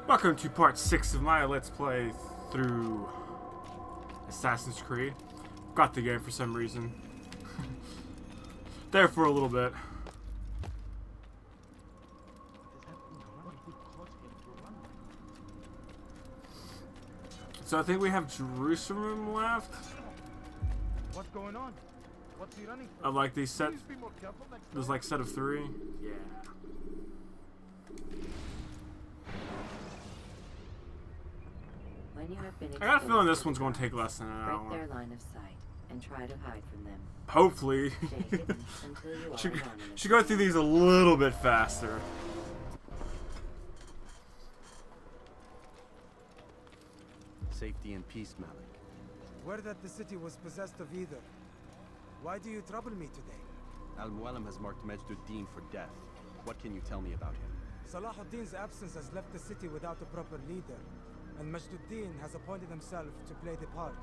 Welcome to part 6 of my Let's Play through Assassin's Creed. Got the game for some reason. There for a little bit. So I think we have Jerusalem left. What's going on? What's he running for? Of like these set. There's like set of 3. Yeah. When you have finished, I got a feeling this one's going to take less than an break hour. their line of sight and try to hide from them. Hopefully. Stay hidden until you are anonymous. Should go through these a little bit faster. Safety and peace, Malik. Word that the city was possessed of either. Why do you trouble me today? Al-Mualim has marked Majduddin for death. What can you tell me about him? Salahuddin's absence has left the city without a proper leader, and Majduddin has appointed himself to play the part.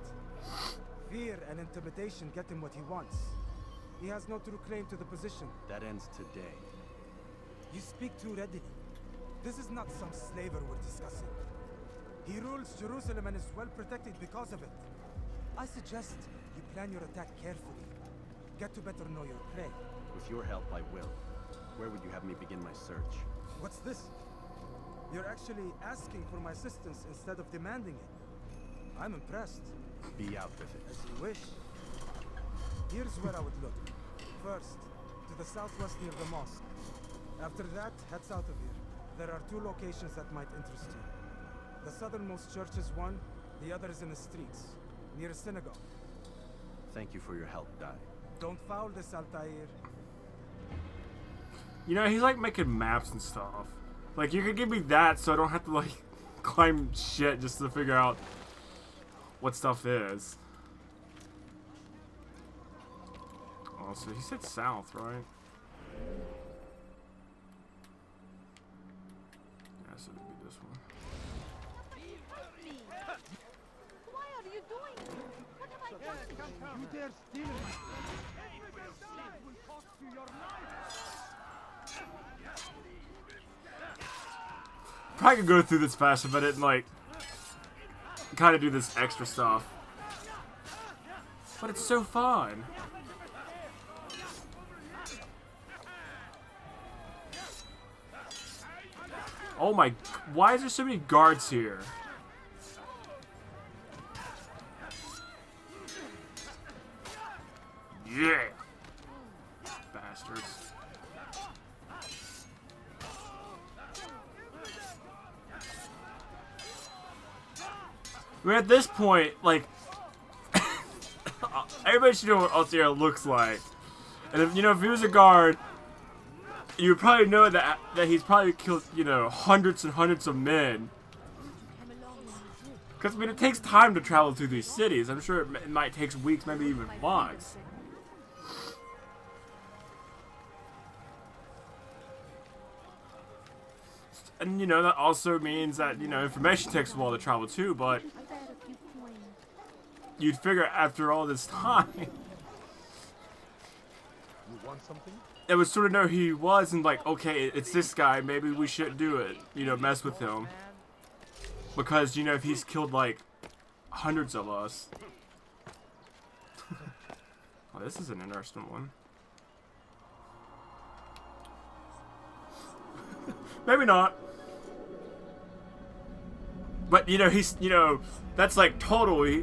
Fear and intimidation get him what he wants. He has no true claim to the position. That ends today. You speak too readily. This is not some slaver we're discussing. He rules Jerusalem and is well protected because of it. I suggest you plan your attack carefully. Get to better know your prey. With your help, I will. Where would you have me begin my search? What's this? You're actually asking for my assistance instead of demanding it. I'm impressed. Be out with it. As you wish. Here's where I would look. First, to the southwest near the mosque. After that, head south of here. There are 2 locations that might interest you. The southernmost church is one, the other is in the streets, near a synagogue. Thank you for your help, Dai. Don't foul this, Altair. You know, he's like making maps and stuff. Like, you could give me that so I don't have to, like, climb shit just to figure out what stuff is. Oh, so he said south, right? Yeah, so it'd be this one. Why are you doing this? What have I done to you? You dare steal my... will cost you your life! Probably could go through this faster, but I didn't, like, kind of do this extra stuff. But it's so fun. Oh my, why is there so many guards here? Yeah! Bastards. I mean, at this point, like, everybody should know what Altair looks like. And if, you know, if he was a guard, you would probably know that he's probably killed, you know, hundreds and hundreds of men. Because, I mean, it takes time to travel through these cities. I'm sure it might take weeks, maybe even months. And, you know, that also means that, you know, information takes a while to travel too, but you'd figure after all this time, You want something? it would sort of know who he was and like, okay, it's this guy, maybe we shouldn't do it, you know, mess with him. Because, you know, if he's killed like hundreds of us. Oh, this is an interesting one. Maybe not. But, you know, he's, you know, that's like total, he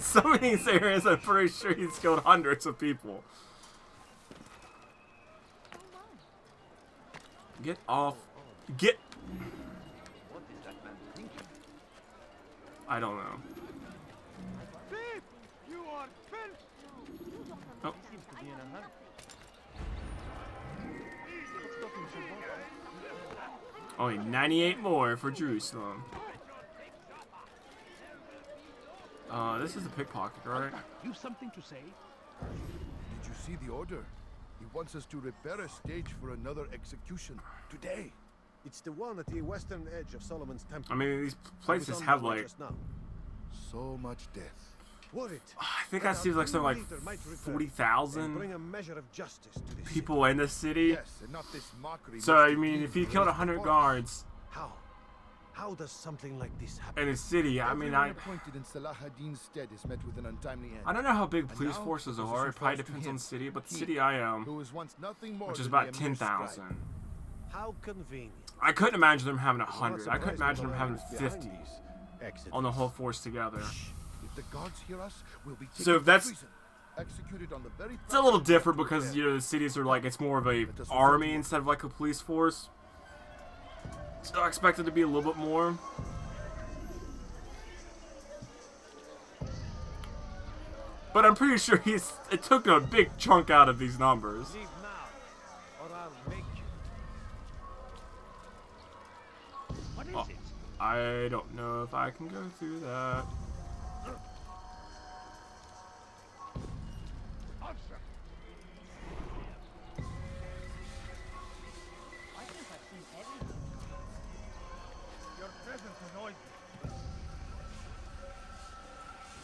some of these areas I'm pretty sure he's killed hundreds of people. Get off. Get. I don't know. You are filth! Oh. Only 98 more for Jerusalem. This is a pickpocket, right? You've something to say? Did you see the order? He wants us to repair a stage for another execution today. It's the one at the western edge of Solomon's temple. I mean, these places have like, So much death. Worried. I think I see like something like 40,000 bring a measure of justice to this people in this city. Yes, and not this mockery. So I mean, if he killed 100 guards, How does something like this happen? in a city. I mean, Everyone appointed in Salah ad-Din's stead is met with an untimely end. I don't know how big And police now, forces the are. position It probably falls to depends him, on the city, but the he, city I am, who was once nothing more which is than about a mere scribe. 10,000. How convenient. I couldn't imagine them having I'm not 100. I couldn't surprised imagine them the having Roman is behind 50 these accidents. on the whole force together. If the guards hear us, we'll be taken So to that's- prison, executed on the very It's a little different because, you know, the cities are like, it's more of a army instead of like a police force. So I expect it to be a little bit more. But I'm pretty sure it took a big chunk out of these numbers. Leave now, or I'll make you. What is Oh, it? I don't know if I can go through that. Answer. Why can't I see everything? Your presence annoys me.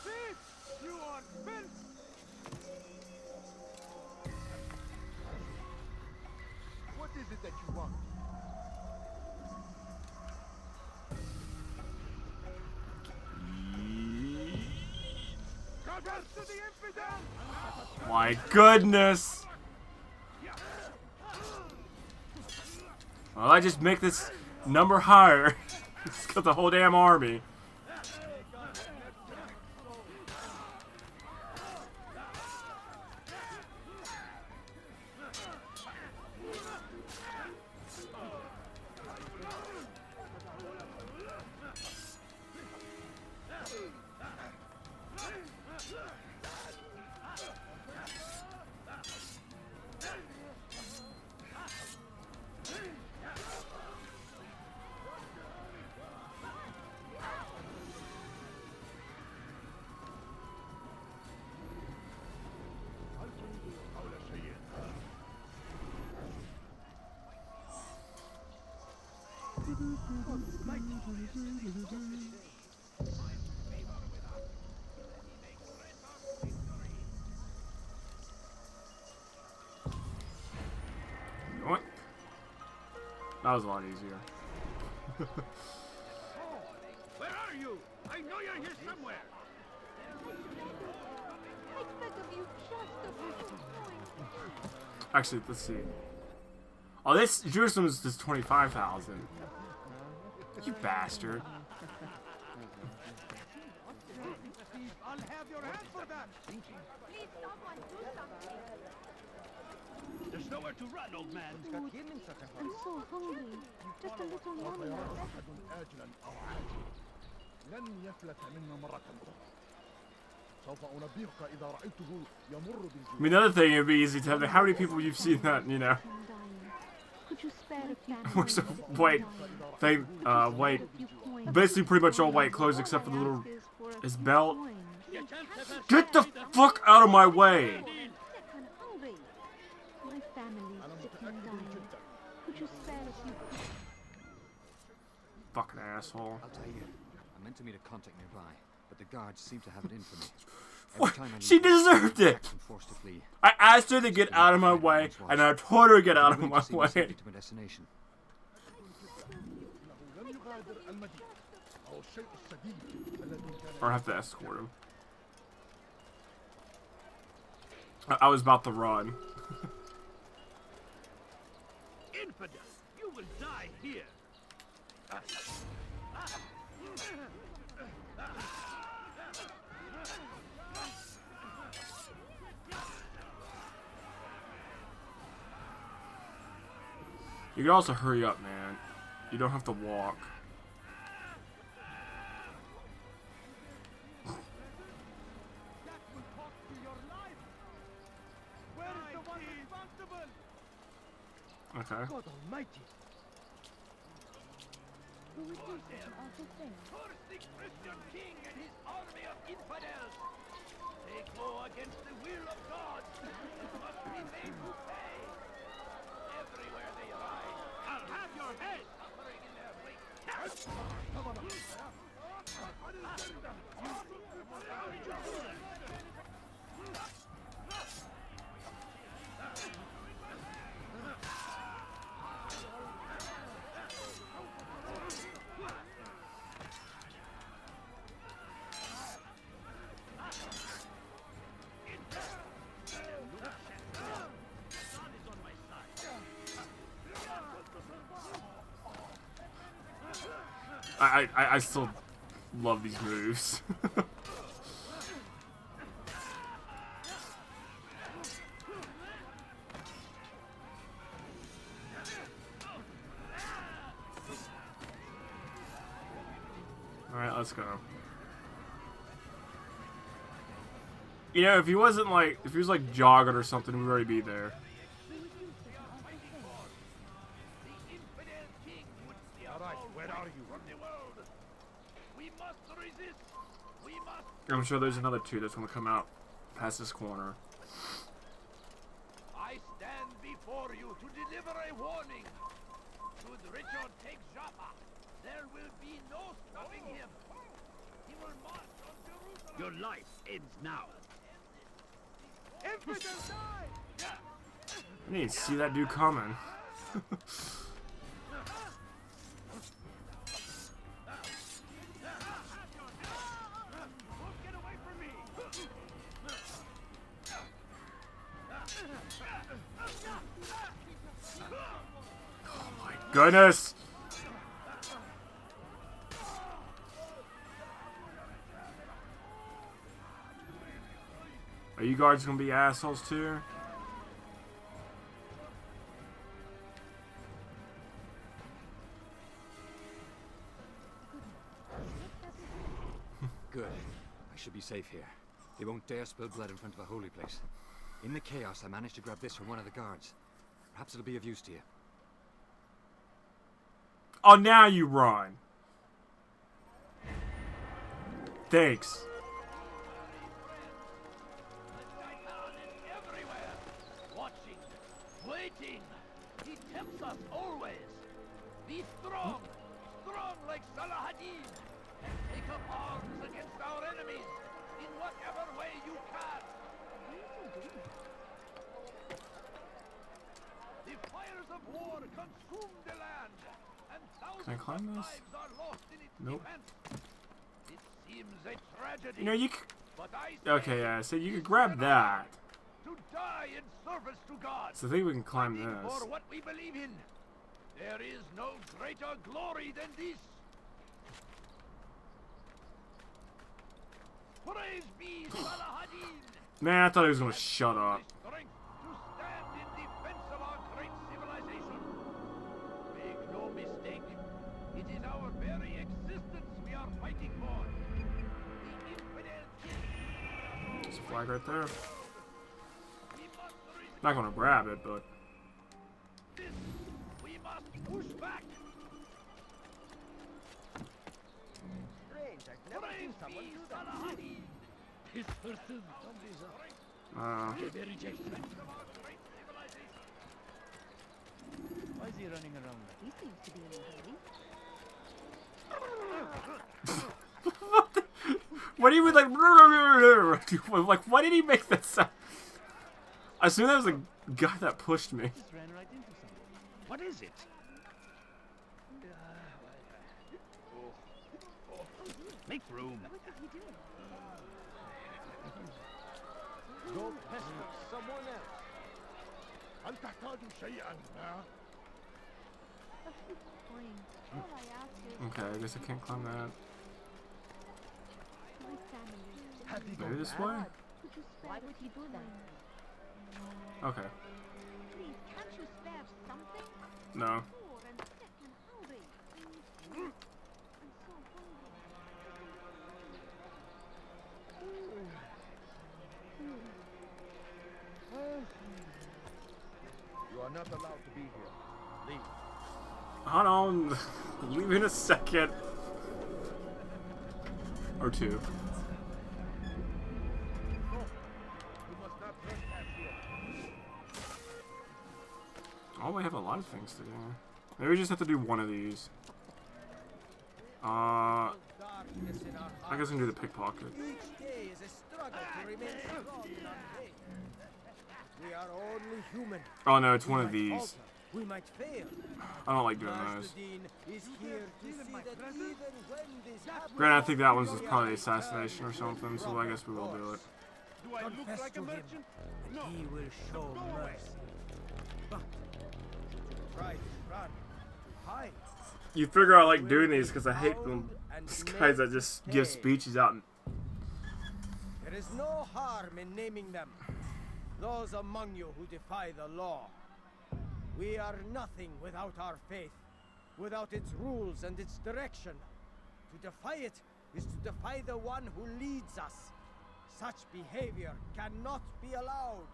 Bitch! You are built! What is it that you want? Cover to the infidel! My goodness! Well, I just make this number higher. It's got the whole damn army. Yoink. That was a lot easier. Where are you? I know you're here somewhere! I beg of you, just a little point. Actually, let's see. Oh, this Jerusalem is just 25,000. You bastard. I'll have your hand for that! Please, someone do something. There's nowhere to run, old man! I'm so hungry. Just a little longer. أحد آجلا أو عاجلا لن يفلت منا مرة أخرى. سوف أنبهك إذا رأيته يمر I mean, another thing, it'd be easy to have. How many people you've seen that, you know? I'm dying. Could you spare a family? We're so white. They, white. Basically, pretty much all white clothes except for the little. His belt. Get the fuck out of my way! Sick and hungry. My family is sick and dying. Could you spare a few? Fucking asshole. Altair, I meant to meet a contact nearby, but the guards seem to have it in for me. What? She deserved it! I'm forced to flee. I asked her to get out of my way, and I told her to get out of my way. To my destination. لم يغادر المدينة. أو الشيء الشديد الذي كان Or have to escort him. I was about to run. Infidel! You will die here! You can also hurry up, man. You don't have to walk. Where is the one responsible? Okay. God almighty! Who is this? Altair. Curse the Christian king and his army of infidels! They go against the will of God! It must be made to pay! Everywhere they rise, I'll have your head! Suffering in their wake! I still love these moves. Alright, let's go. You know, if he wasn't like, if he was like jogging or something, we'd already be there. Alright, where are you? I'm sure there's another two that's gonna come out past this corner. I stand before you to deliver a warning. Should Richard take Jaffa, there will be no stopping him. He will march on Jerusalem. Your life ends now. Infidels die! I didn't see that dude coming. Get away from me! Oh my goodness! Are you guards gonna be assholes too? Good. I should be safe here. They won't dare spill blood in front of a holy place. In the chaos, I managed to grab this from one of the guards. Perhaps it'll be of use to you. Oh, now you run. Thanks. Everywhere, watching, waiting. He tempts us always. Be strong, strong like Salahadin, and take up arms against our enemies in whatever way you can. The fires of war consume the land, and Can I thousands climb of this? lives are lost in its Nope. defense. It seems a tragedy. You know, you but I okay, yeah, so you could grab that. to die in service to God. So I think we can climb Fighting this. for what we believe in. There is no greater glory than this. Praise be Salahadin. Man, I thought he was gonna shut up. The strength to stand in defense of our great civilization. Make no mistake, it is our very existence we are fighting for. The infidel king. There's a flag right there. We must resist Not gonna grab it, but this. We must push back. Strange, I've never Praise seen someone be do that. Salahadin. His person. The strength of our great civilization. Why is he running around? He seems to be in a hurry. what do you mean, like why did he make that sound? I assume that was the guy that pushed me. Just ran right into something. What is it? Make room. What is he doing? Go pester someone else. هل تحتاج شيئا ما؟ A few coins. All I ask is Okay, I guess I can't climb that. my family. Have you Maybe gone this mad? way? Could you spare Why would he do that? Okay. Please, can't you spare something? No. Poor and sick and hungry. I'm so You are not allowed to be here. Leave. Hold on. Leave in a second. Or two. You must not trespass here. Oh, we have a lot of things to do. Maybe we just have to do one of these. I guess I can do the pickpocket. Each day is a struggle to remain strong in our faith. We are only human. Oh no, it's one We of might these. falter, we might fail. I don't like doing Master those. Dean is here to see that even when this happens, Granted, I think that one's probably assassination or something, so I guess we will do it. Do I look Confess like a to him, merchant? and No. he will show mercy. But to try to run, to hide, You figure I like doing these because I hate them. These guys that just give speeches out. There is no harm in naming them. Those among you who defy the law. We are nothing without our faith, without its rules and its direction. To defy it is to defy the one who leads us. Such behavior cannot be allowed.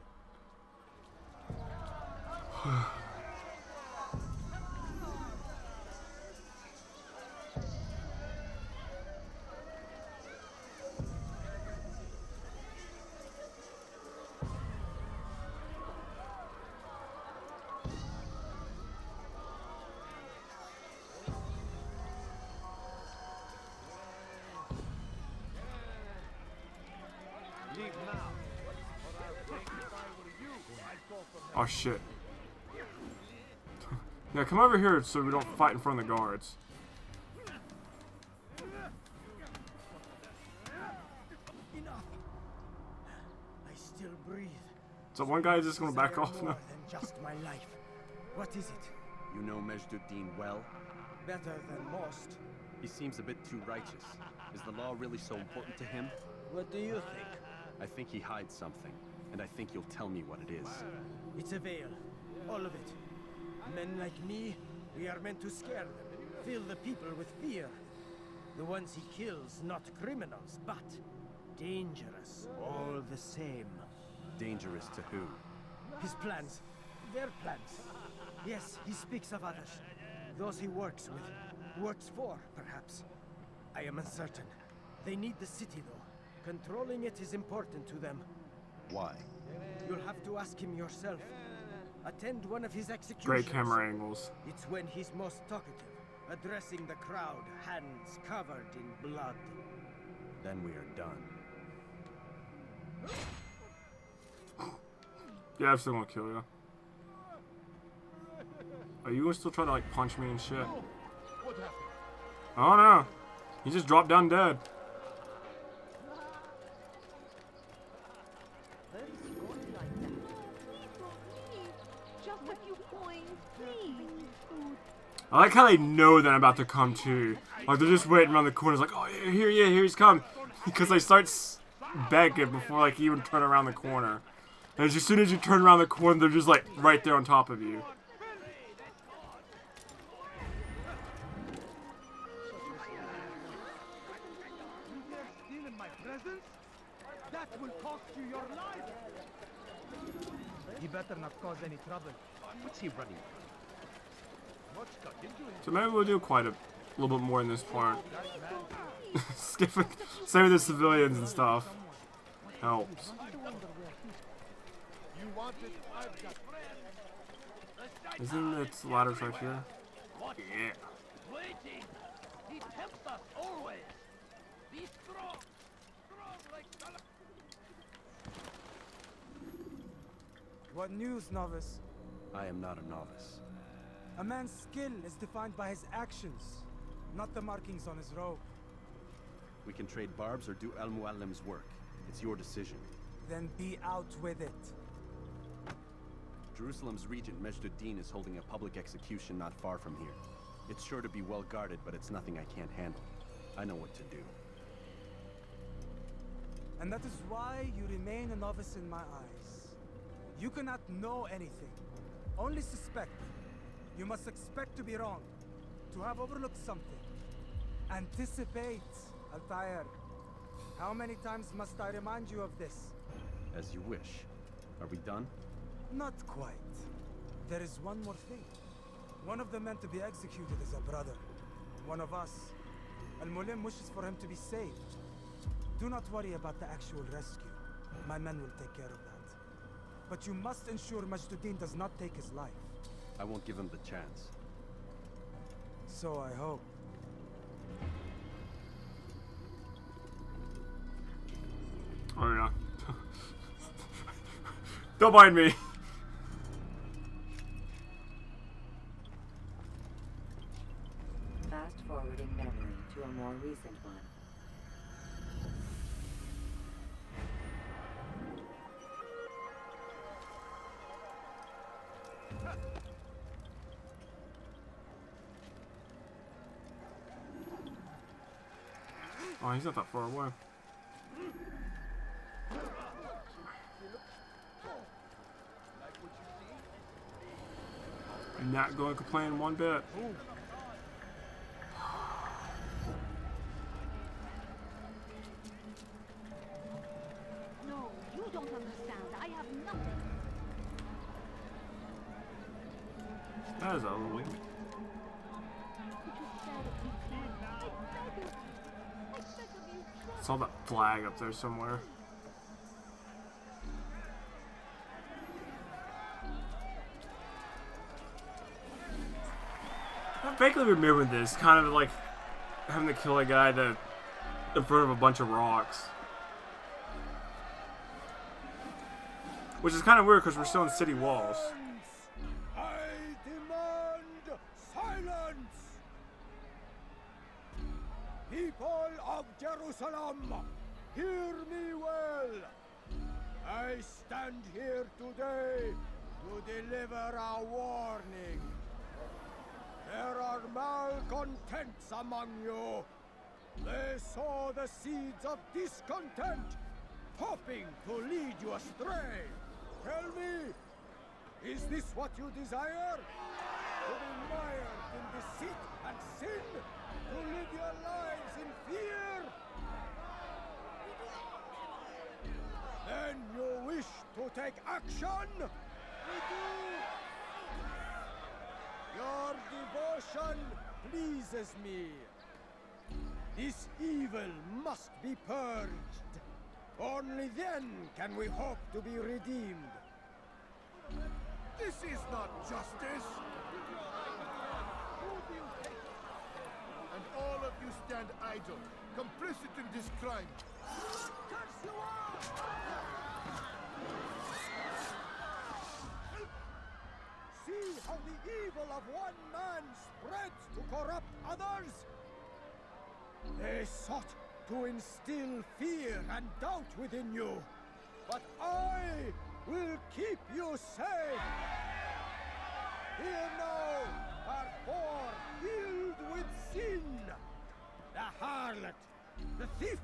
Oh shit. Yeah, come over here so we don't fight in front of the guards. Enough. I still breathe. So one guy is just gonna back off More now. than just my life. What is it? You know Majduddin well? Better than most. He seems a bit too righteous. Is the law really so important to him? What do you think? I think he hides something, and I think you'll tell me what it is. It's a veil. All of it. Men like me, we are meant to scare them. Fill the people with fear. The ones he kills, not criminals, but dangerous. All the same. Dangerous to who? His plans. Their plans. Yes, he speaks of others. Those he works with. Works for, perhaps. I am uncertain. They need the city, though. Controlling it is important to them. Why? You'll have to ask him yourself. Attend one of his executions. Great camera angles. It's when he's most talkative, addressing the crowd, hands covered in blood. Then we are done. Yeah, I'm still gonna kill you. Are you gonna still try to like punch me and shit? What happened? Oh no. He just dropped down dead. Just a few coins, please. I like how they know that I'm about to come too. Like they're just waiting around the corners like, oh yeah, here he's come. Because they start begging before like you even turn around the corner. And as soon as you turn around the corner, they're just like right there on top of you. Steal in my presence? That will cost you your life! He better not cause any trouble. What's he running? So maybe we'll do quite a little bit more in this part. Save the civilians and stuff. Helps. You want it? I've got it. Isn't it ladders right here? Yeah. Waiting! He tempts us always! Be strong! Strong like Salah! What news, novice? I am not a novice. A man's skill is defined by his actions, not the markings on his robe. We can trade barbs or do Al-Muallim's work. It's your decision. Then be out with it. Jerusalem's regent, Majduddin, is holding a public execution not far from here. It's sure to be well guarded, but it's nothing I can't handle. I know what to do. And that is why you remain a novice in my eyes. You cannot know anything, only suspect. You must expect to be wrong, to have overlooked something. Anticipate, Altair. How many times must I remind you of this? As you wish. Are we done? Not quite. There is one more thing. One of the men to be executed is a brother. One of us. Al-Mulim wishes for him to be saved. Do not worry about the actual rescue. My men will take care of that. But you must ensure Majduddin does not take his life. I won't give him the chance. So I hope. Oh yeah. Don't mind me. Fast forwarding memory to a more recent one. Oh, he's not that far away. Not going to complain one bit. No, you don't understand. I have nothing. That is a little. Could you spare a few feet? I beg of you. I beg of you. I saw that flag up there somewhere. I vaguely remember this, kind of like having to kill a guy in front of a bunch of rocks. Which is kind of weird because we're still in city walls. I demand silence! People of Jerusalem, hear me well. I stand here today to deliver a warning. There are malcontents among you. They sow the seeds of discontent, hoping to lead you astray. Tell me, is this what you desire? To be mired in deceit and sin? To live your lives in fear? Then you wish to take action? We do. Your devotion pleases me. This evil must be purged. Only then can we hope to be redeemed. This is not justice. And all of you stand idle, complicit in this crime. Curse you all! See how the evil of one man spreads to corrupt others? They sought to instill fear and doubt within you, but I will keep you safe. Here now are four filled with sin. The harlot, the thief,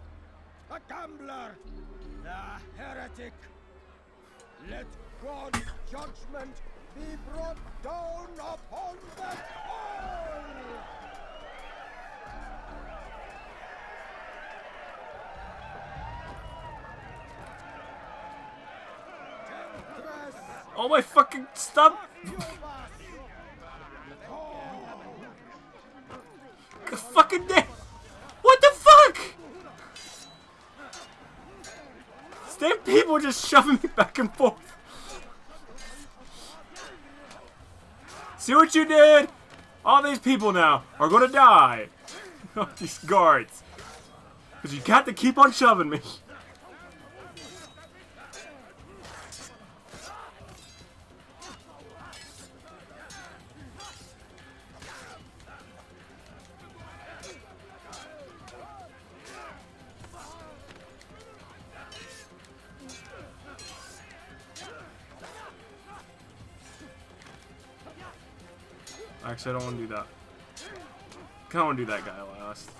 the gambler, the heretic. Let God's judgment be brought down upon them all! Oh my fucking stop! The fucking day! What the fuck? Damn people just shoving me back and forth. See what you did? All these people now are gonna die. These guards. Because you got to keep on shoving me. Actually, I don't want to do that. I kind of want to do that guy last.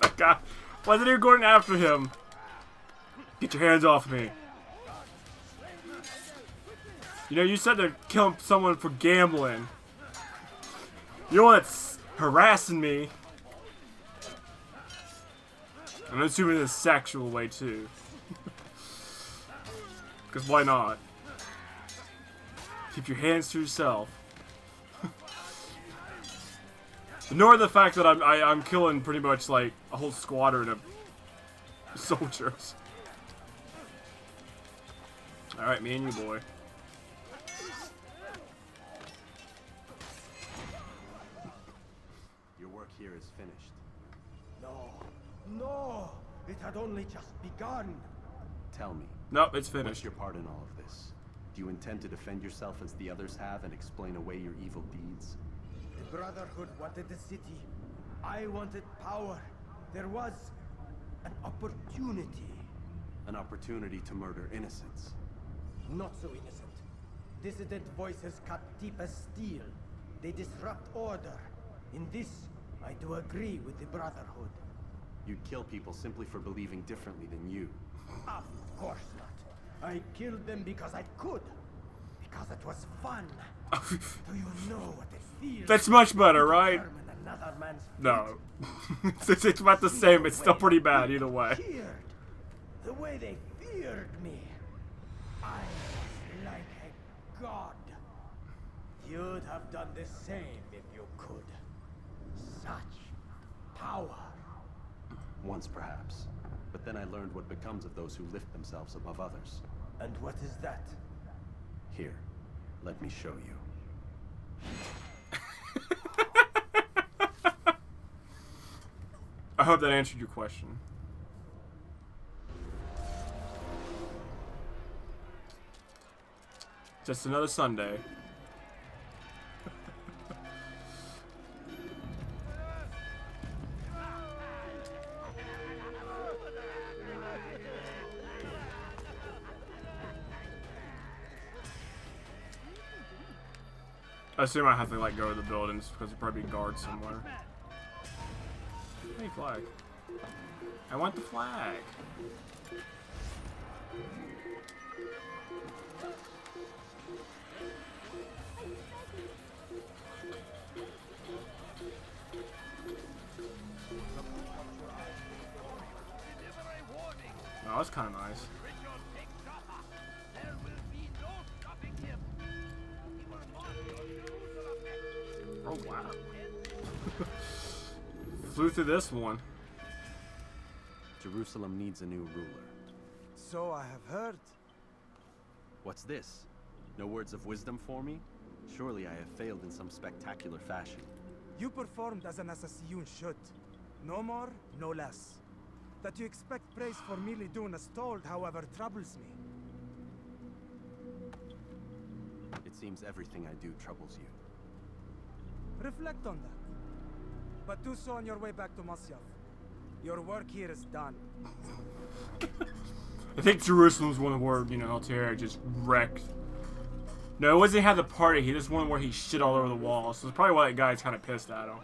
That guy. Why isn't he going after him? Get your hands off me. You know, you said to kill someone for gambling. You know what's harassing me? I'm assuming in a sexual way too. Because why not? Keep your hands to yourself. Ignore the fact that I'm killing pretty much like a whole squadron of soldiers. Alright, me and you, boy. Your work here is finished. No, no! It had only just begun. Tell me, Nope, it's what's finished. your part in all of this? Do you intend to defend yourself as the others have and explain away your evil deeds? The Brotherhood wanted the city. I wanted power. There was An opportunity. An opportunity to murder innocents. Not so innocent. Dissident voices cut deep as steel. They disrupt order. In this, I do agree with the Brotherhood. You'd kill people simply for believing differently than you. Of course not. I killed them because I could. Because it was fun. Do you know what it feels? That's much better, right? to determine another man's fate? No. It's about the same. It's still pretty bad either way. Feared. The way they feared me. I was like a god. You'd have done the same if you could. Such power. Once perhaps. But then I learned what becomes of those who lift themselves above others. And what is that? Here, let me show you. I hope that answered your question. Just another Sunday. I assume I have to like go to the buildings because there'll probably be guards somewhere. Hey, flag. I want the flag. Oh, that's kind of nice. Oh, wow. Flew through this one. Jerusalem needs a new ruler. So I have heard. What's this? No words of wisdom for me? Surely I have failed in some spectacular fashion. You performed as an assassin should. No more, no less. That you expect praise for merely doing as told, however, troubles me. It seems everything I do troubles you. Reflect on that. But do so on your way back to Masyaf. Your work here is done. I think Jerusalem's one where, you know, Altair just wrecked. No, it wasn't he had the party, he just one where he shit all over the walls. So it's probably why that guy's kind of pissed at him.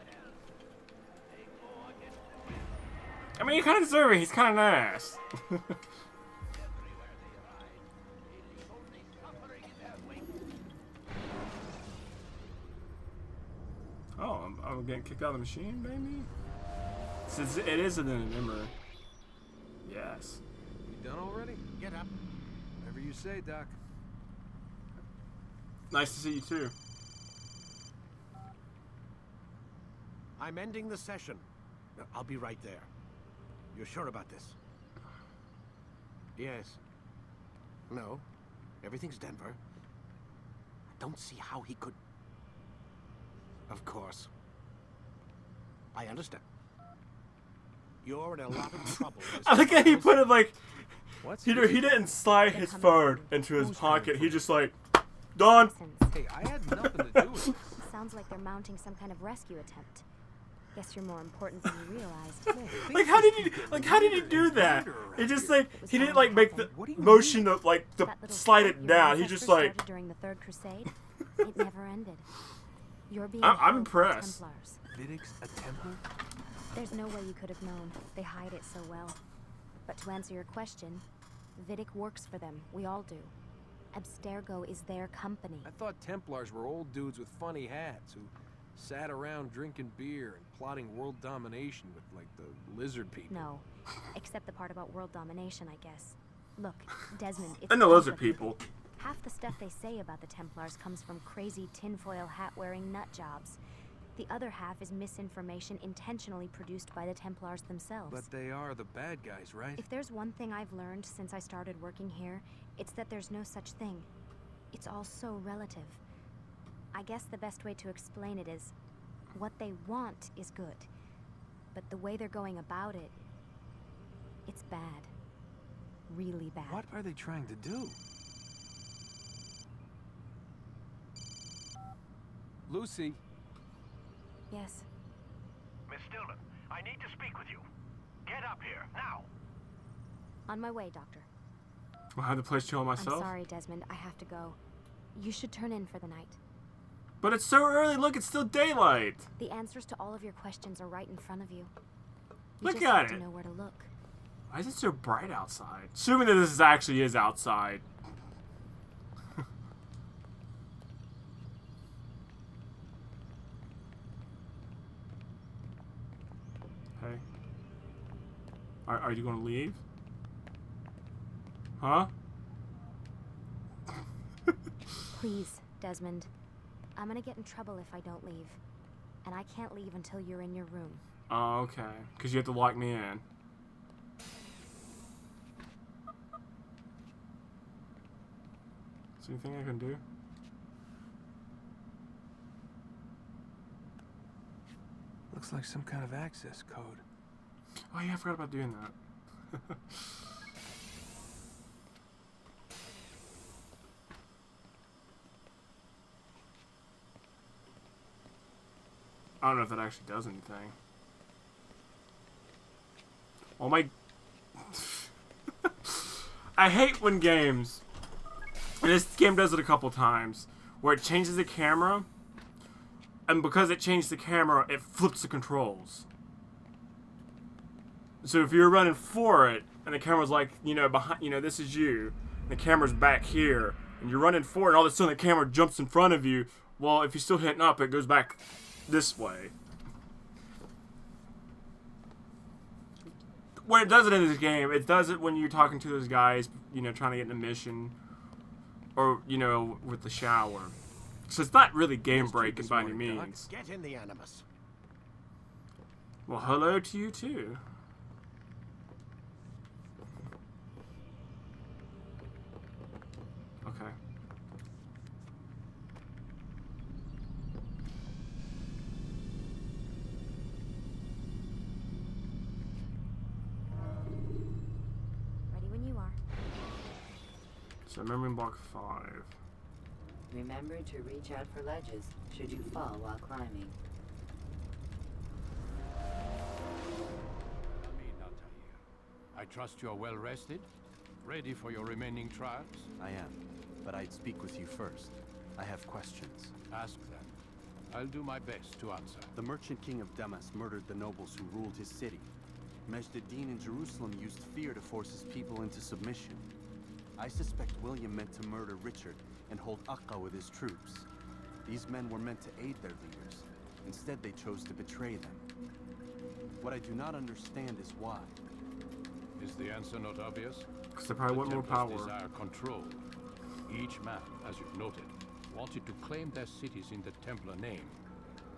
I mean, you kind of deserve it, he's kind of nice. Oh, I'm getting kicked out of the machine, baby? Since it is in the memory. Yes. You done already? Get up. Whatever you say, Doc. Nice to see you too. I'm ending the session. I'll be right there. You're sure about this? Yes. No. Everything's Denver. I don't see how he could... Of course. I understand. You're in a lot of trouble. I like how he put it like... What's He didn't slide his phone into his pocket. He just like... Done. Hey, I had nothing to do with it. Sounds like they're mounting some kind of rescue attempt. Guess you're more important than you realized. Like how did he do that? He just like he didn't like make the motion of like to slide it down. He just like started during the Third Crusade. It never ended. You're being I'm held by impressed. Templars. Vidic's a Templar? There's no way you could have known. They hide it so well. But to answer your question, Vidic works for them. We all do. Abstergo is their company. I thought Templars were old dudes with funny hats who sat around drinking beer and plotting world domination with, like, the lizard people. No. Except the part about world domination, I guess. Look, Desmond, it's... and the lizard people. Half the stuff they say about the Templars comes from crazy tinfoil hat-wearing nut jobs. The other half is misinformation intentionally produced by the Templars themselves. But they are the bad guys, right? If there's one thing I've learned since I started working here, it's that there's no such thing. It's all so relative. I guess the best way to explain it is, what they want is good. But the way they're going about it, it's bad. Really bad. What are they trying to do? Lucy. Yes. Miss Stillman, I need to speak with you. Get up here. here, now! On my way, Doctor. I'll have the place chill myself. I'm sorry, Desmond. I have to go. You should turn in for the night. But it's so early. Look, it's still daylight. The answers to all of your questions are right in front of you. You Look just at have it. to know where to look. Why is it so bright outside? Assuming that this actually is outside. Hey. Are you gonna leave? Huh? Please, Desmond. I'm gonna get in trouble if I don't leave. And I can't leave until you're in your room. Oh, okay. Because you have to lock me in. Is there anything I can do? Looks like some kind of access code. Oh yeah, I forgot about doing that. I don't know if that actually does anything. Oh my... I hate when games, and this game does it a couple times, where it changes the camera, and because it changed the camera, it flips the controls. So if you're running for it, and the camera's like, you know, behind, you know, this is you, and the camera's back here, and you're running for it, and all of a sudden the camera jumps in front of you, well, if you're still hitting up, it goes back this way. When it does it in this game, it does it when you're talking to those guys, you know, trying to get in a mission, or, you know, with the shower. So it's not really game breaking by any means. Get in the Animus. Well, hello to you too. Okay. Ready when you are. So memory block 5. Remember to reach out for ledges should you fall while climbing. I trust you are well rested? Ready for your remaining trials? I am, but I'd speak with you first. I have questions. Ask them. I'll do my best to answer. The merchant king of Damas murdered the nobles who ruled his city. Majd-ad-Din in Jerusalem used fear to force his people into submission. I suspect William meant to murder Richard and hold Akka with his troops. These men were meant to aid their leaders. Instead, they chose to betray them. What I do not understand is why. Is the answer not obvious? Because they probably want more Templars power. desire control. Each man, as you've noted, wanted to claim their cities in the Templar name,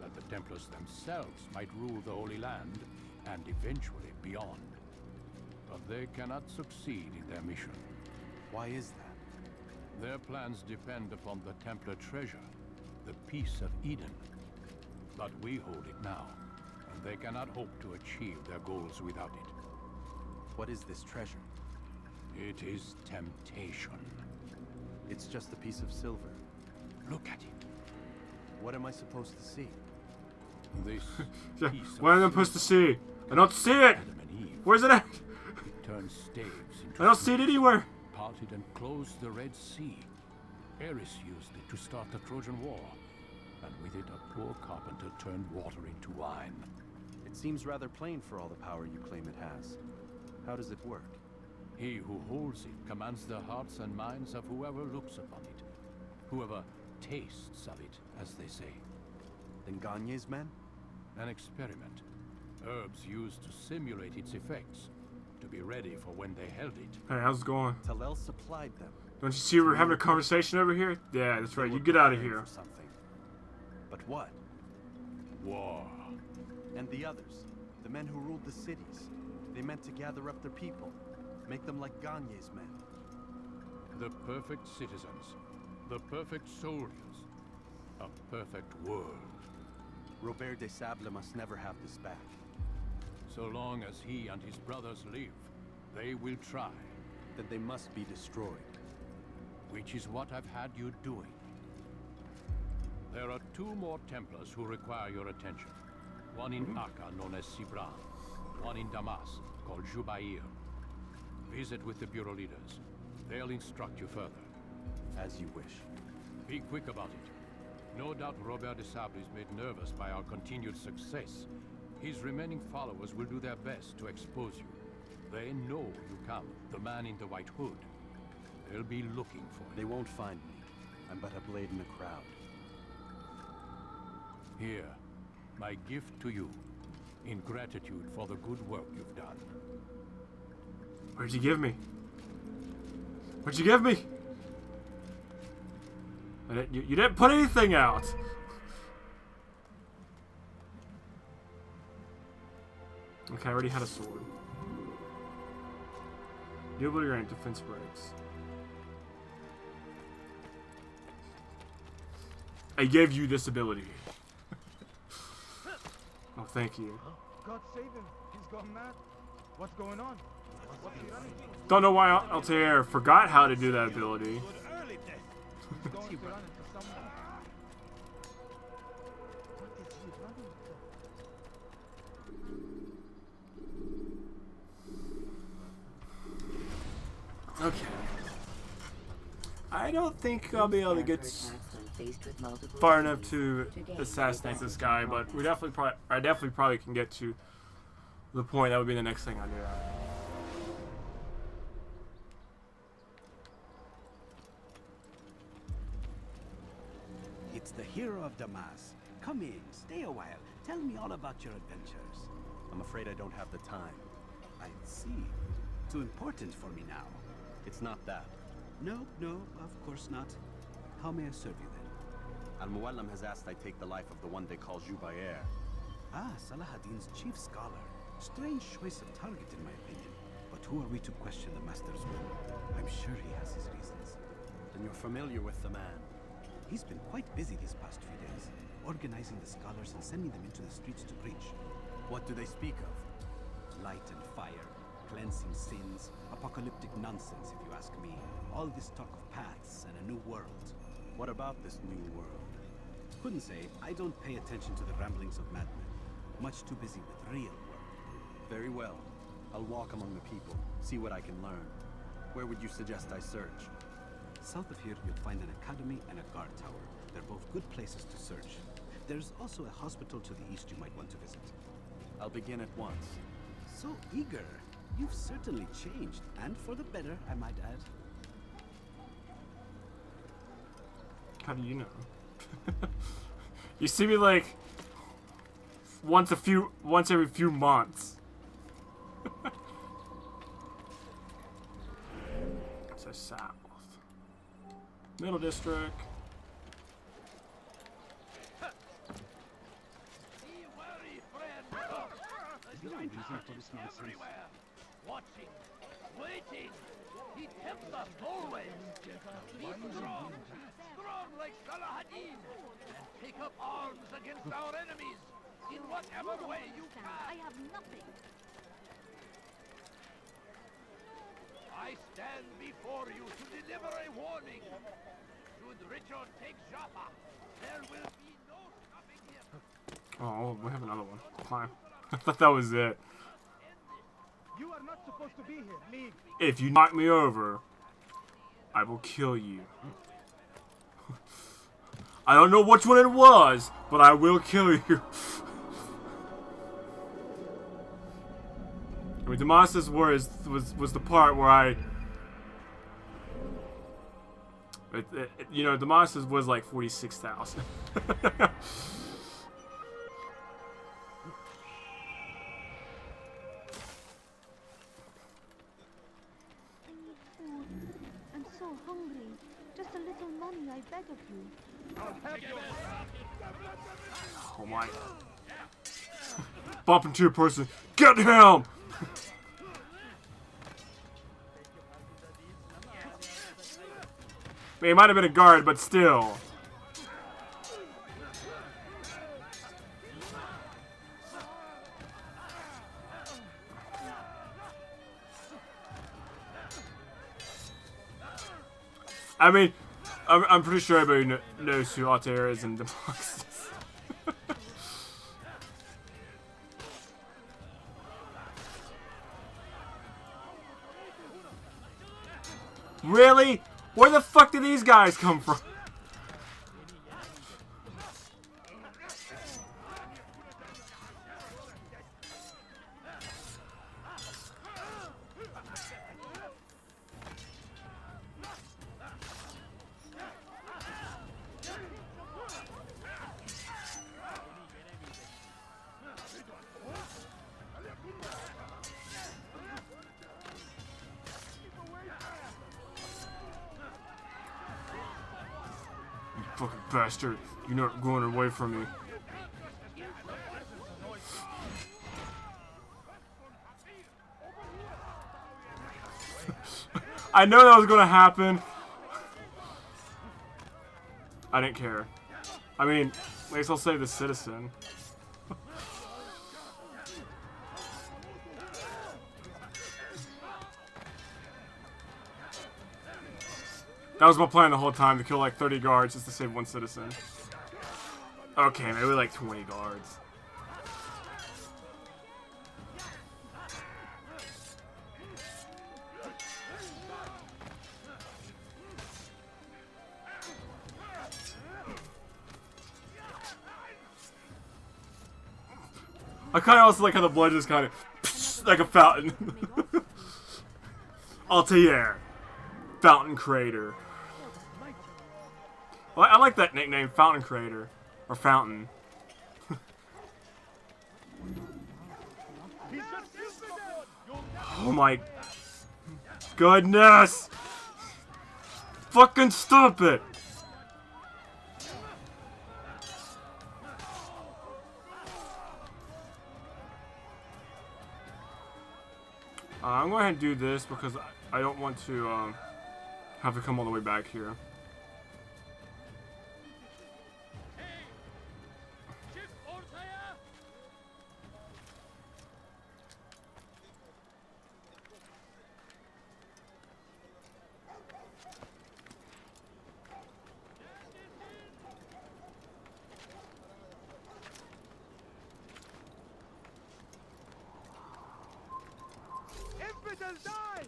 that the Templars themselves might rule the Holy Land, and eventually beyond. But they cannot succeed in their mission. Why is that? Their plans depend upon the Templar treasure, the Peace of Eden. But we hold it now, and they cannot hope to achieve their goals without it. What is this treasure? It is temptation. It's just a piece of silver. Look at it. What am I supposed to see? This Yeah, piece what am I of supposed to silver. see? I don't see it! Adam and Eve. Where's it at? It turns staves into I don't see it anywhere. parted and closed the Red Sea. Ares used it to start the Trojan War. And with it, a poor carpenter turned water into wine. It seems rather plain for all the power you claim it has. How does it work? He who holds it commands the hearts and minds of whoever looks upon it. Whoever tastes of it, as they say. Then Gagne's men? An experiment. Herbs used to simulate its effects. To be ready for when they held it. Hey, how's it going? Talel supplied them. Don't you see we're having a conversation over here? Yeah, that's right. You get out of here. For something. But what? War. And the others, the men who ruled the cities, they meant to gather up their people, make them like Gagne's men. The perfect citizens. The perfect soldiers. A perfect world. Robert de Sable must never have this back. So long as he and his brothers live, they will try. Then they must be destroyed. Which is what I've had you doing. There are 2 more Templars who require your attention. One in Akka known as Sibran. one in Damas, called Jubair. Visit with the bureau leaders. They'll instruct you further. As you wish. Be quick about it. No doubt Robert de Sable is made nervous by our continued success. His remaining followers will do their best to expose you. They know you come, the man in the white hood. They'll be looking for you. They won't find me. I'm but a blade in the crowd. Here, my gift to you, in gratitude for the good work you've done. What'd you give me? What'd you give me? You didn't put anything out. Okay, I already had a sword. New ability rank, defense breaks. I gave you this ability. Oh, thank you. God save him. He's gone mad. What's going on? What's he running? Don't know why Altair forgot how to do that ability. He's going to run into someone. What is he running to? Okay. I don't think I'll be able to get far enough to assassinate this guy, but I definitely probably can get to the point. That would be the next thing I do. It's the hero of Damas. Come in, stay a while. Tell me all about your adventures. I'm afraid I don't have the time. I see. Too important for me now. It's not that. No, of course not. How may I serve you then? Al-Muallim has asked I take the life of the one they call Jubair. Ah, Salahadin's chief scholar. Strange choice of target in my opinion. But who are we to question the master's will? I'm sure he has his reasons. Then you're familiar with the man. He's been quite busy these past few days, organizing the scholars and sending them into the streets to preach. What do they speak of? Light and fire, cleansing sins, apocalyptic nonsense if you ask me. All this talk of paths and a new world. What about this new world? Couldn't say. I don't pay attention to the ramblings of madmen. Much too busy with real work. Very well. I'll walk among the people, see what I can learn. Where would you suggest I search? South of here, you'll find an academy and a guard tower. They're both good places to search. There's also a hospital to the east you might want to visit. I'll begin at once. So eager. You've certainly changed, and for the better, I might add. How do you know? You see me like once every few months. So south. Middle district. Be wary, friend. The giant is everywhere, watching, waiting. He tempts us always. Be strong, strong like Salahadin, and take up arms against our enemies in whatever way you can. I have nothing. I stand before you to deliver a warning. Should Richard take Jaffa, there will be no stopping him. Oh, we have another one. Climb. I thought that was it. You are not supposed to be here. Leave. If you knock me over, I will kill you. I don't know which one it was, but I will kill you. I mean, Damas's was the part where you know, Damas's was like 46,000. I'm so hungry. Just a little money, I beg of you. Oh my. Bump into a person. Get him! I mean, he might have been a guard, but still. I mean, I'm pretty sure everybody knows who Altair is in Democracy. Really? Where the fuck did these guys come from? Fucking bastard. You're not going away from me. I know that was gonna happen. I didn't care. I mean, at least I'll save the citizen. That was my plan the whole time, to kill like 30 guards just to save one citizen. Okay, maybe like 20 guards. I kind of also like how the blood just kind of like a fountain. Altair, Fountain Crater. Well, I like that nickname, Fountain Crater, or Fountain. Oh my goodness! Fucking stop it! I'm going to go ahead and do this because I don't want to have to come all the way back here. Die!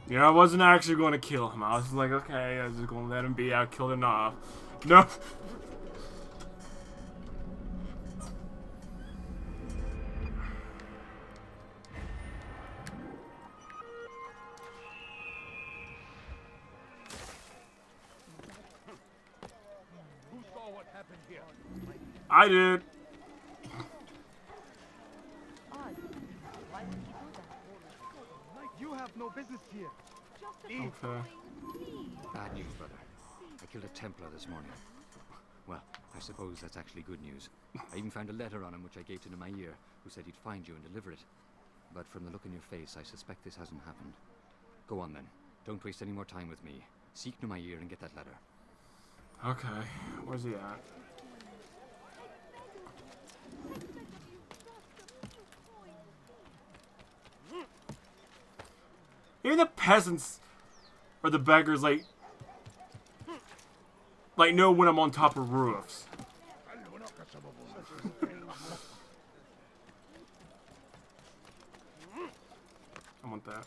Yeah, I wasn't actually going to kill him. I was like, okay, I was just going to let him be. I killed enough. No. I did. You have no business here. Okay. Bad news, brother. I killed a Templar this morning. Well, I suppose that's actually good news. I even found a letter on him which I gave to Nemair, who said he'd find you and deliver it. But from the look in your face, I suspect this hasn't happened. Go on then. Don't waste any more time with me. Seek Nemair and get that letter. Okay. Where's he at? Even the peasants or the beggars like know when I'm on top of roofs. I want that.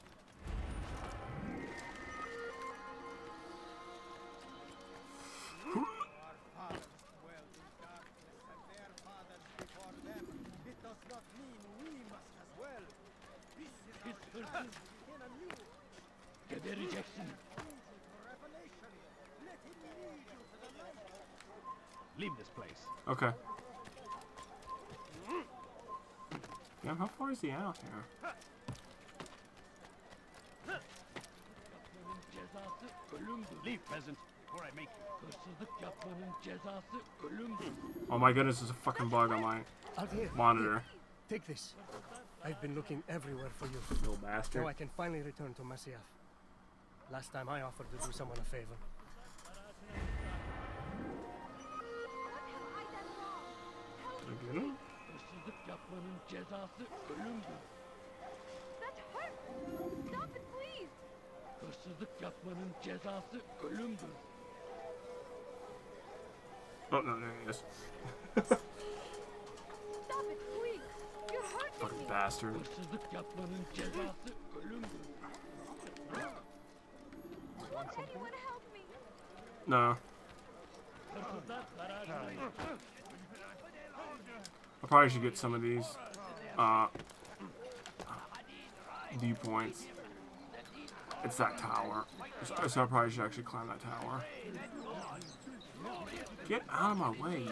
Get the rejection. Leave this place. Okay. Damn, how far is he out here? Leave, peasant, before I make you. Oh my goodness, there's a fucking bug on my Altair, monitor. take this. I've been looking everywhere for you. Little bastard. Now I can finally return to Masyaf. Last time I offered to do someone a favor. Again? That hurts! Stop it, please! Oh no, there he is. Stop it, quick! You're hurting Fucking me! bastard. Anyone help me! No. I probably should get some of these viewpoints. It's that tower. So I probably should actually climb that tower. Get out of my way.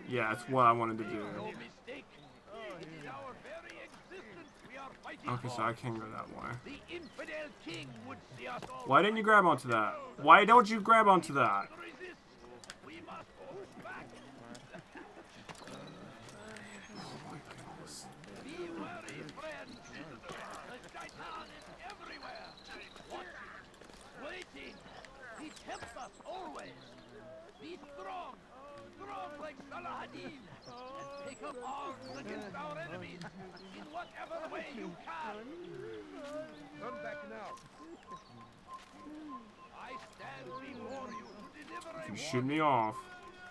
Yeah, that's what I wanted to do. Okay, so I can go that way. Why didn't you grab onto that? Why don't you grab onto that? He tempts us always. Be strong, strong like Salahadin, and take up arms against our enemies in whatever way you can. Come back now. I stand before you to deliver If a you shoot me off,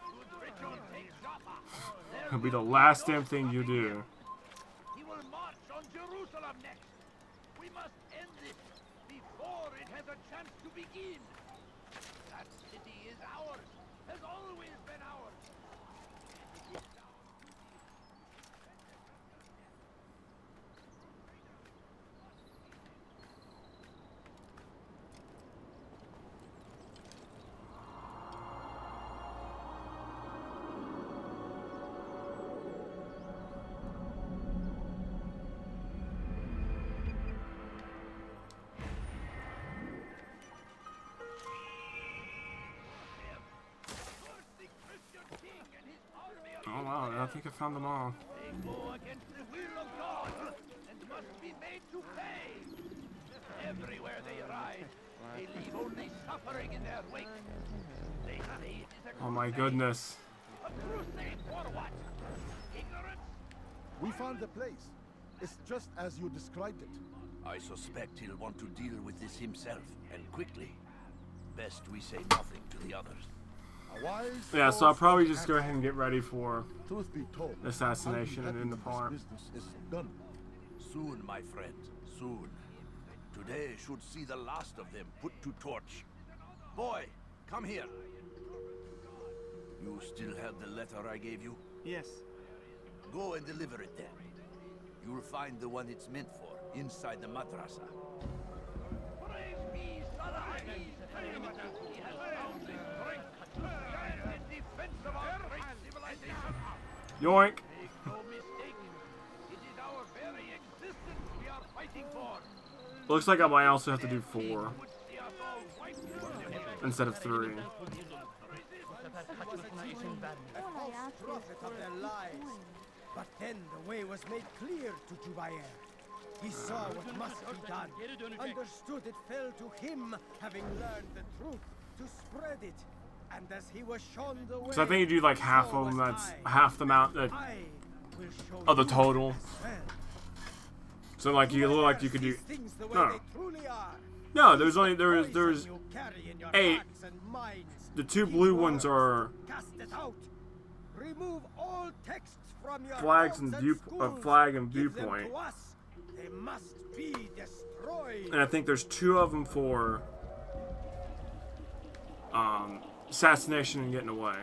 Should Richard take Jaffa, it'll be the last damn thing you do. he will march on Jerusalem next. We must end this before it has a chance to begin. That city is ours, has always been ours. Oh wow, I think I found them all. They go against the will of God and must be made to pay. Everywhere they ride, they leave only suffering in their wake. They say it is a Oh my crusade. goodness. A crusade for what? Ignorance? We found the place. It's just as you described it. I suspect he'll want to deal with this himself, and quickly. Best we say nothing to the others. A wise Yeah, so I'll course probably of just go ahead and get ready for Truth be told, assassination and end the part. this business is done. Soon, my friend, soon. Today should see the last of them put to torch. Boy, come here. You still have the letter I gave you? Yes. Go and deliver it then. You'll find the one it's meant for inside the madrasa. Praise be Salahadin! He has found the strength to stand in defense of our great civilization. Yoink! Make no mistake, it is our very existence we are fighting for. Looks like I might also have to do 4 Would see us all wiped instead of 3. All I ask is Profit of their lives. But then the way was made clear to Jubair. He saw what must be done, understood it fell to him, having learned the truth, to spread it. And as he was shown the way, So I think you do like half so of them, was that's I. half the amount that I will show of the you total. as well. So like you look like you could do. Sees things the way No, they truly are. no. There's only there was Poison you carry in your 8. hearts and minds. The 2 Keep blue ones words. are Cast it out. Remove all texts from your flags homes and schools. flag and Give them viewpoint. to us. They must be destroyed. And I think there's 2 of them for assassination and getting away.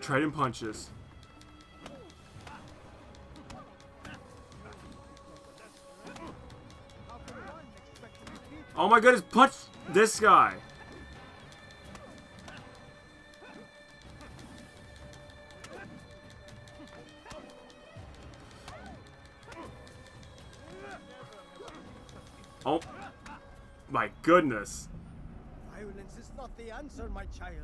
Trading punches. Oh my goodness, punch! This guy. Oh. My goodness. Violence is not the answer, my child.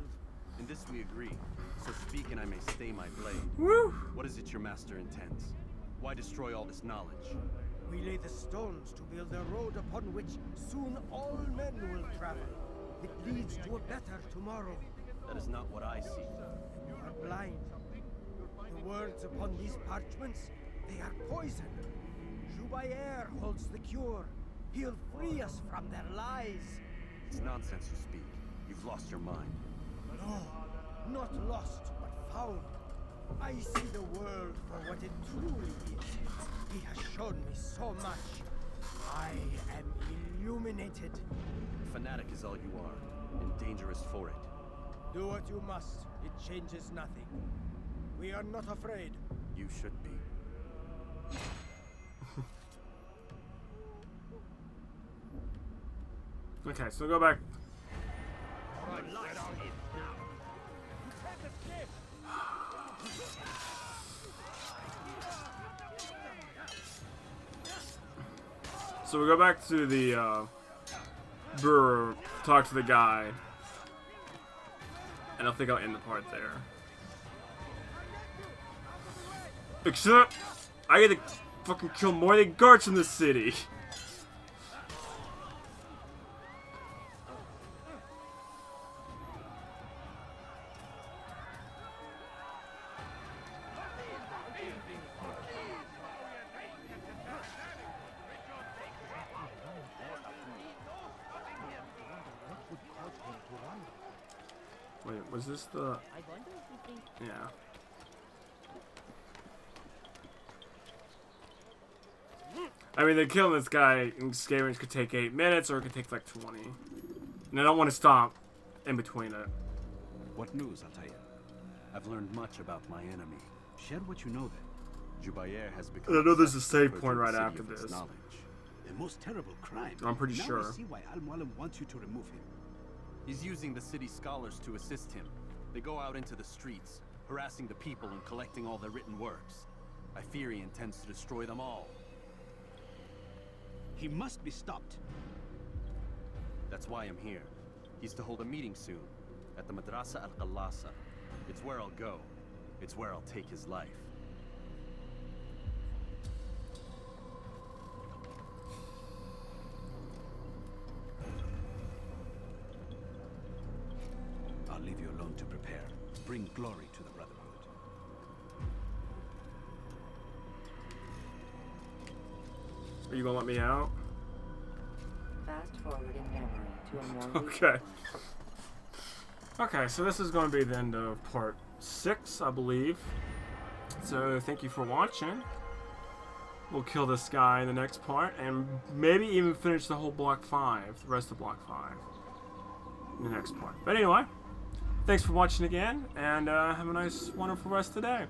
In this we agree. So speak and I may stay my blade. Woo! What is it your master intends? Why destroy all this knowledge? We lay the stones to build a road upon which soon all men will travel. It leads to a better tomorrow. That is not what I see. You are blind. The words upon these parchments, they are poison. Jubayer holds the cure. He'll free us from their lies. It's nonsense you speak. You've lost your mind. No, not lost, but found. I see the world for what it truly is. He has shown me so much. I am illuminated. Fanatic is all you are, and dangerous for it. Do what you must. It changes nothing. We are not afraid. You should be. Okay, so go back. So we go back to the brewer, talk to the guy, and I think I'll end the part there. Except, I get to fucking kill more than guards in this city. Wait, was this the... Yeah. I mean, killing this guy in Scaven's could take 8 minutes, or it could take like 20. And I don't want to stop in between it. What news, Altair? I've learned much about my enemy. Share what you know then. Jubayer has become... I know there's a obsessed save with point right purging the after city of its this. knowledge. The most terrible crime. I'm pretty now sure. I see why Al-Mualim wants you to remove him. He's using the city scholars to assist him. They go out into the streets, harassing the people and collecting all their written works. I fear he intends to destroy them all. He must be stopped. That's why I'm here. He's to hold a meeting soon, at the Madrasa Al-Qallasa. It's where I'll go. It's where I'll take his life. I'll leave you alone to prepare. Bring glory to the Brotherhood. Are you gonna let me out? Fast forward in memory to a more Okay. Okay, so this is going to be the end of part 6, I believe. So thank you for watching. We'll kill this guy in the next part, and maybe even finish the whole Block 5, the rest of Block 5, in the next part. But anyway, thanks for watching again, and have a nice, wonderful rest of the day.